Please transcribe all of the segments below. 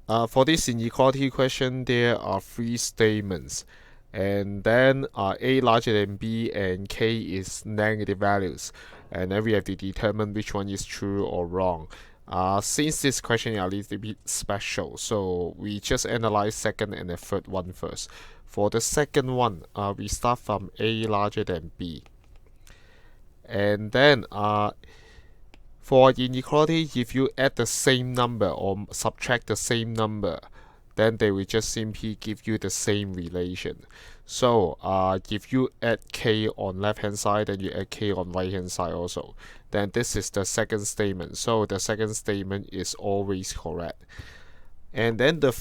For this inequality question, there are three statements, and then a larger than b and k is negative values, and then we have to determine which one is true or wrong. Since this question is a little bit special, so we just analyze second and the third one first. For the second one, we start from a larger than b, and then for inequality, if you add the same number or subtract the same number, then they will just simply give you the same relation. So if you add k on left hand side, then you add k on right hand side also. Then this is the second statement. So the second statement is always correct. And then the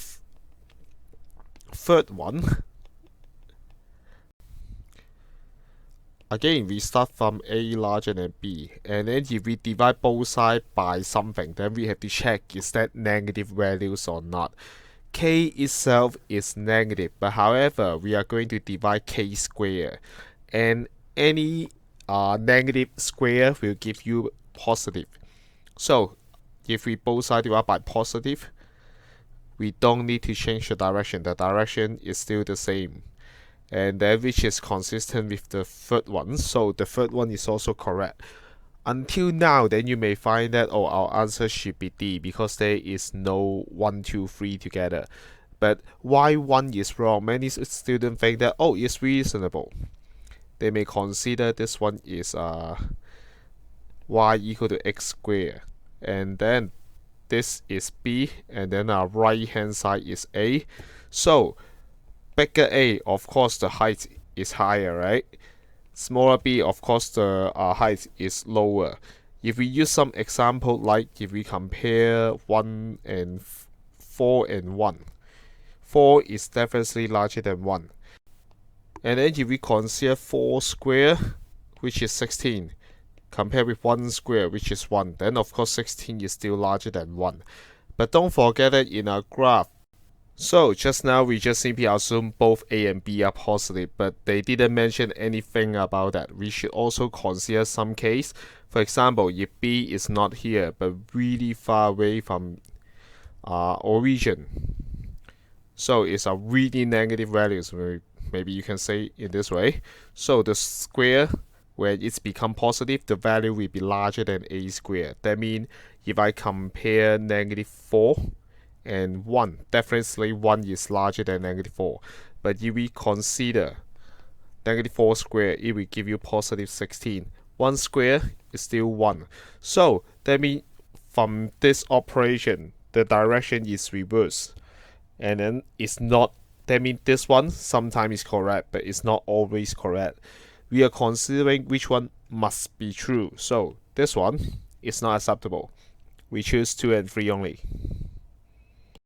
third one, again, we start from a larger than b, and then if we divide both sides by something, then we have to check is that negative values or not. K itself is negative, but however, we are going to divide k square, and any negative square will give you positive. So if we both sides divide by positive, we don't need to change the direction. The direction is still the same, and then which is consistent with the third one. So the third one is also correct. Until now, then you may find that our answer should be D because there is no 1, 2, 3 together. But why 1 is wrong? Many students think that it's reasonable. They may consider this one is y equal to x squared, and then this is b, and then our right hand side is a. So bigger a, of course the height is higher, right? Smaller b, of course the height is lower. If we use some example, like if we compare 1 and 4 and 1, 4 is definitely larger than 1. And then if we consider 4 square, which is 16, compared with 1 square, which is 1, then of course 16 is still larger than 1. But don't forget that in our graph, so just now we just simply assume both A and B are positive, but they didn't mention anything about that. We should also consider some case. For example, if B is not here, but really far away from origin, so it's a really negative value. So maybe you can say in this way. So the square, when it's become positive, the value will be larger than A squared. That means if I compare negative 4 and 1, definitely 1 is larger than negative 4. But if we consider negative 4 squared, it will give you positive 16. 1 squared is still 1. So that means from this operation, the direction is reversed. And then it's not, that means this one sometimes is correct, but it's not always correct. We are considering which one must be true. So this one is not acceptable. We choose 2 and 3 only.